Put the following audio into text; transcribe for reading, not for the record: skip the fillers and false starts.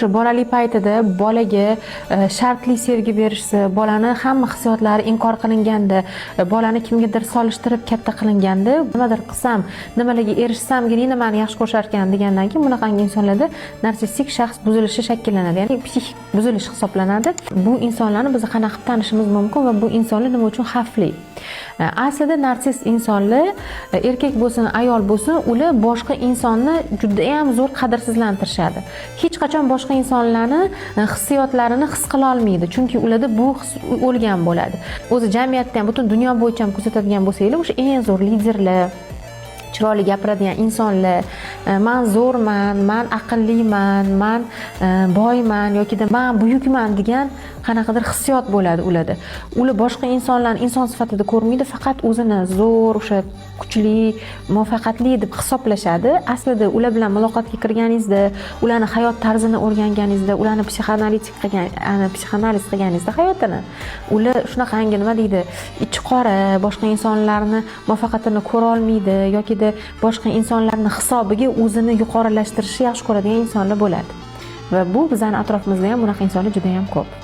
o'sha bolalik paytida bolaga shartli sevgi berishsa, bolani hamma hissiyotlari inkor qilinganda, bolani kimgadir solishtirib katta qilinganda, nimadir qilsam, nimalarga erishsamgina meni yaxshi ko'rishar ekan degandan keyin bunaqangi insonlarda narsisstik shaxs buzilishi shakllanadi, ya'ni psixik buzilish hisoblanadi. Bu insonlarni biz qanaqa qilib tanishimiz mumkin va bu insonlar nima uchun xavfli? Aslida narsist insonlar, erkak bo'lsin, ayol bo'lsin, ular boshqa insonni juda ham zo'r qadrsizlantirishadi. Hech qachon boshqa insonlarni hissiyotlarini his qila olmaydi, chunki ularda bu his o'lgan bo'ladi. O'zi jamiyatda ham, butun dunyo bo'yicha ham kuzatadigan bo'lsanglar, o'sha eng zo'r liderlar, chiroyli gapiradigan insonlar, men zo'rman, men aqlliman, men boyman yoki men buyukman degan qanaqadir hissiyot bo'ladi ularda. Ular boshqa insonlarni inson sifatida ko'rmaydi, faqat o'zini zo'r, o'sha kuchli, muvaffaqiyatli deb hisoblashadi. Aslida ular bilan muloqotga kirganingizda, ularni hayot tarzini o'rganganingizda, ularni psixoanaliz qilganingizda hayotini, ular shunaqangi nima deydi, ichi qora, boshqa insonlarni muvaffaqiyatini ko'ra olmaydi yoki boshqa insonlarni hisobiga o'zini yuqorilashtirishni yaxshi ko'radigan insonlar bo'ladi. Va bu bizning atrofimizda ham bunaqa insonlar juda ham ko'p.